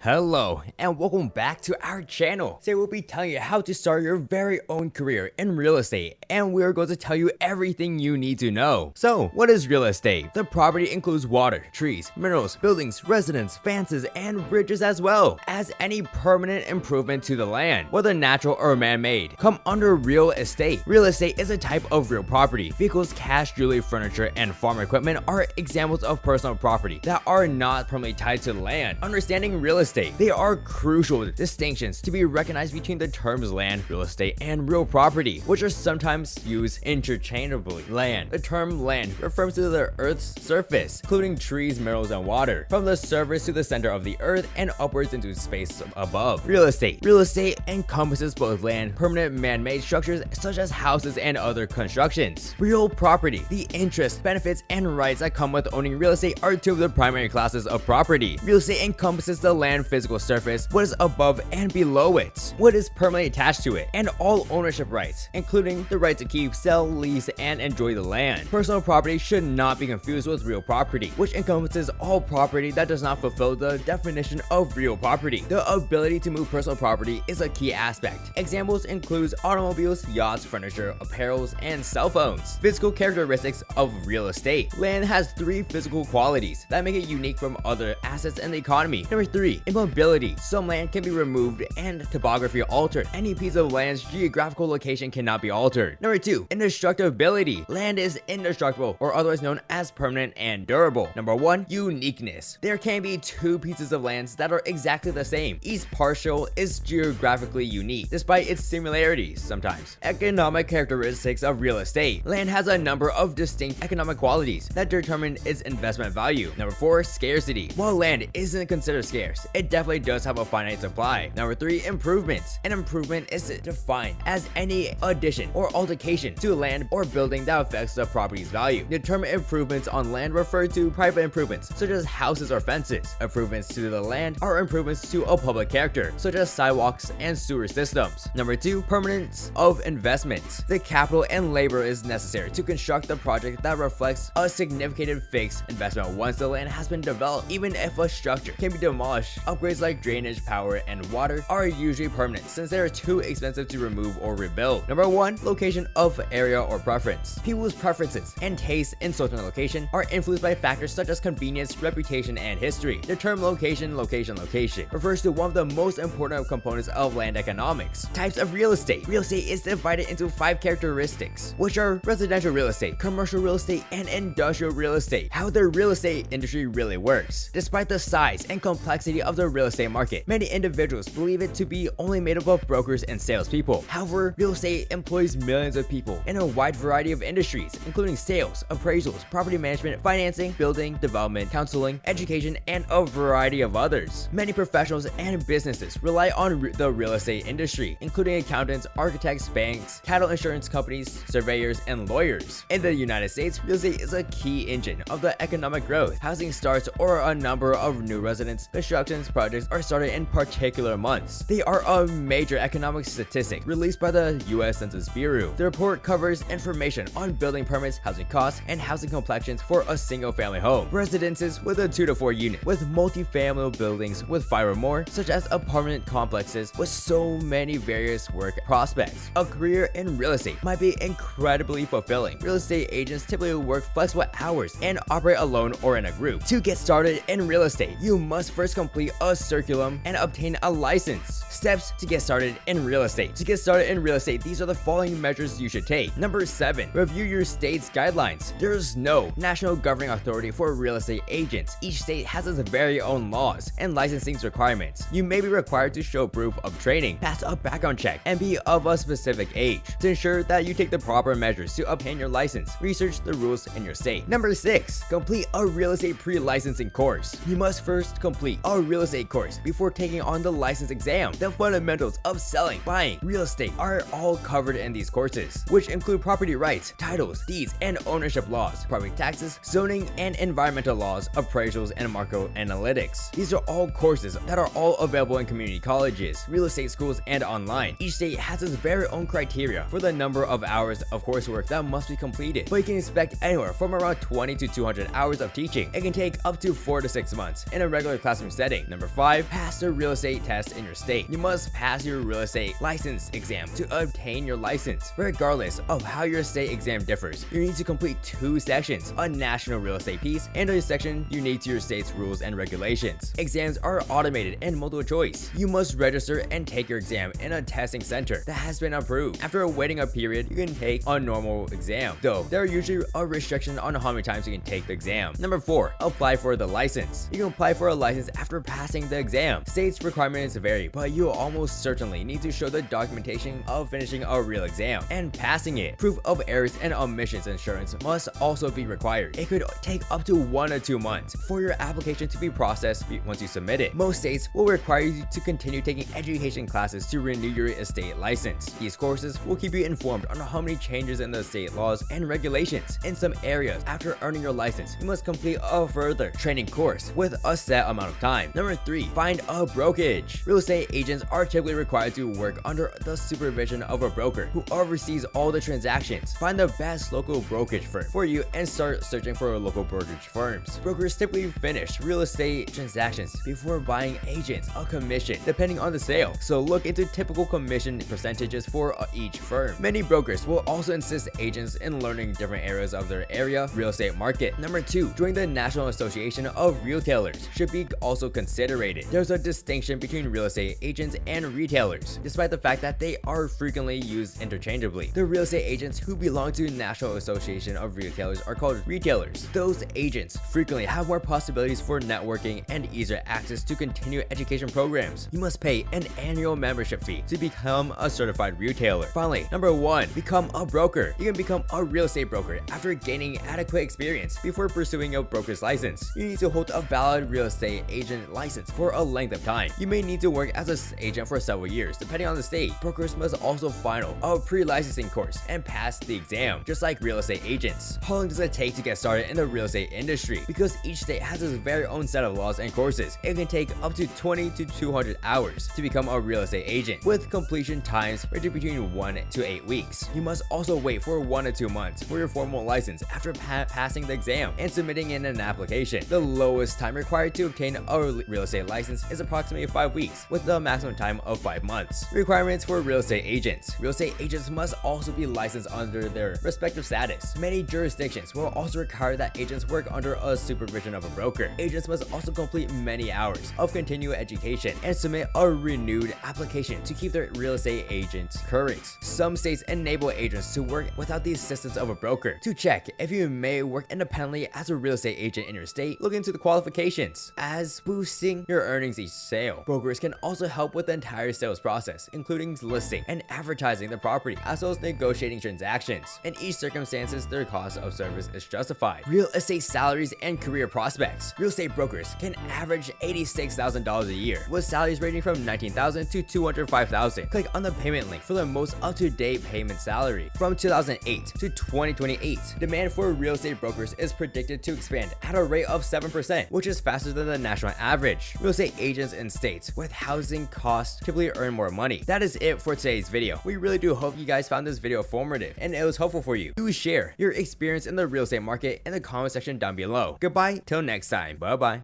Hello and welcome back to our channel. Today we'll be telling you how to start your very own career in real estate, and we're going to tell you everything you need to know. So, what is real estate? The property includes water, trees, minerals, buildings, residents, fences, and bridges, as well as any permanent improvement to the land, whether natural or man-made, come under real estate. Real estate is a type of real property. Vehicles, cash, jewelry, furniture, and farm equipment are examples of personal property that are not permanently tied to land. Understanding real estate. There are crucial distinctions to be recognized between the terms land, real estate, and real property, which are sometimes used interchangeably. Land. The term land refers to the Earth's surface, including trees, minerals, and water, from the surface to the center of the Earth and upwards into space above. Real estate. Real estate encompasses both land, permanent man-made structures such as houses and other constructions. Real property. The interests, benefits, and rights that come with owning real estate are two of the primary classes of property. Real estate encompasses the land physical surface, what is above and below it, what is permanently attached to it, and all ownership rights, including the right to keep, sell, lease, and enjoy the land. Personal property should not be confused with real property, which encompasses all property that does not fulfill the definition of real property. The ability to move personal property is a key aspect. Examples include automobiles, yachts, furniture, apparels, and cell phones. Physical characteristics of real estate. Land has three physical qualities that make it unique from other assets in the economy. Number 3, immobility. Some land can be removed and topography altered. Any piece of land's geographical location cannot be altered. Number 2, indestructibility. Land is indestructible, or otherwise known as permanent and durable. Number 1, uniqueness. There can be two pieces of land that are exactly the same. Each partial is geographically unique, despite its similarities sometimes. Economic characteristics of real estate. Land has a number of distinct economic qualities that determine its investment value. Number 4, scarcity. While land isn't considered scarce, it definitely does have a finite supply. Number 3, improvements. An improvement is defined as any addition or altercation to land or building that affects the property's value. The term improvements on land refer to private improvements, such as houses or fences. Improvements to the land are improvements to a public character, such as sidewalks and sewer systems. Number 2, permanence of investments. The capital and labor is necessary to construct the project that reflects a significant fixed investment once the land has been developed. Even if a structure can be demolished, upgrades like drainage, power, and water are usually permanent since they are too expensive to remove or rebuild. Number 1, location of area or preference. People's preferences and tastes in certain location are influenced by factors such as convenience, reputation, and history. The term location refers to one of the most important components of land economics. Types of real estate. Real estate is divided into 5 characteristics, which are residential real estate, commercial real estate, and industrial real estate. How the real estate industry really works. Despite the size and complexity of the real estate market, many individuals believe it to be only made up of brokers and salespeople. However, real estate employs millions of people in a wide variety of industries, including sales, appraisals, property management, financing, building, development, counseling, education, and a variety of others. Many professionals and businesses rely on the real estate industry, including accountants, architects, banks, title insurance companies, surveyors, and lawyers. In the United States, real estate is a key engine of the economic growth. Housing starts or a number of new residents, construction projects are started in particular months. They are a major economic statistic released by the U.S. Census Bureau. The report covers information on building permits, housing costs, and housing complexions for a single-family home, residences with a 2 to 4 unit, with multi-family buildings with 5 or more, such as apartment complexes with so many various work prospects. A career in real estate might be incredibly fulfilling. Real estate agents typically work flexible hours and operate alone or in a group. To get started in real estate, you must first complete a curriculum and obtain a license. Steps to get started in real estate. To get started in real estate, these are the following measures you should take. Number 7, review your state's guidelines. There is no national governing authority for real estate agents. Each state has its very own laws and licensing requirements. You may be required to show proof of training, pass a background check, and be of a specific age. To ensure that you take the proper measures to obtain your license, research the rules in your state. Number 6, complete a real estate pre-licensing course. You must first complete a real estate course before taking on the license exam. The fundamentals of selling, buying real estate are all covered in these courses, which include property rights, titles, deeds, and ownership laws, property taxes, zoning and environmental laws, appraisals, and market analytics. These are all courses that are all available in community colleges, real estate schools, and online. Each state has its very own criteria for the number of hours of coursework that must be completed, but you can expect anywhere from around 20 to 200 hours of teaching. It can take up to 4 to 6 months in a regular classroom setting. Number 5, pass the real estate test in your state. You must pass your real estate license exam to obtain your license. Regardless of how your state exam differs, you need to complete 2 sections, a national real estate piece and a section unique to your state's rules and regulations. Exams are automated and multiple choice. You must register and take your exam in a testing center that has been approved. After waiting a period, you can take a normal exam, though there are usually a restriction on how many times you can take the exam. Number 4, apply for the license. You can apply for a license after passing the exam. States requirements vary, but you almost certainly need to show the documentation of finishing a real exam and passing it. Proof of errors and omissions insurance must also be required. It could take up to 1 or 2 months for your application to be processed once you submit it. Most states will require you to continue taking education classes to renew your estate license. These courses will keep you informed on how many changes in the state laws and regulations. In some areas, after earning your license, you must complete a further training course with a set amount of time. Number 3, find a brokerage. Real estate agents are typically required to work under the supervision of a broker who oversees all the transactions. Find the best local brokerage firm for you and start searching for local brokerage firms. Brokers typically finish real estate transactions before buying agents a commission depending on the sale, so look into typical commission percentages for each firm. Many brokers will also insist agents in learning different areas of their area real estate market. Number 2, join the National Association of Retailers should be also considered. There's a distinction between real estate agents and retailers, despite the fact that they are frequently used interchangeably. The real estate agents who belong to National Association of Retailers are called retailers. Those agents frequently have more possibilities for networking and easier access to continuing education programs. You must pay an annual membership fee to become a certified retailer. Finally, number 1, become a broker. You can become a real estate broker after gaining adequate experience. Before pursuing a broker's license, you need to hold a valid real estate agent license for a length of time. You may need to work as an agent for several years, depending on the state. Brokers must also final a pre-licensing course and pass the exam, just like real estate agents. How long does it take to get started in the real estate industry? Because each state has its very own set of laws and courses, it can take up to 20 to 200 hours to become a real estate agent, with completion times ranging between 1 to 8 weeks. You must also wait for 1 to 2 months for your formal license after passing the exam and submitting in an application. The lowest time required to obtain a real estate license is approximately 5 weeks, with the maximum time of 5 months. Requirements for real estate agents. Real estate agents must also be licensed under their respective status. Many jurisdictions will also require that agents work under a supervision of a broker. Agents must also complete many hours of continuing education and submit a renewed application to keep their real estate agents current. Some states enable agents to work without the assistance of a broker. To check if you may work independently as a real estate agent in your state, look into the qualifications. As boosting your earnings each sale, brokers can also help with the entire sales process, including listing and advertising the property, as well as negotiating transactions. In each circumstances, their cost of service is justified. Real estate salaries and career prospects. Real estate brokers can average $86,000 a year, with salaries ranging from $19,000 to $205,000. Click on the payment link for the most up-to-date payment salary. From 2008 to 2028, demand for real estate brokers is predicted to expand at a rate of 7%, which is faster than the national average. Real estate agents in states with housing costs typically earn more money. That is it for today's video. We really do hope you guys found this video informative and it was helpful for you. Do share your experience in the real estate market in the comment section down below. Goodbye till next time. Bye bye.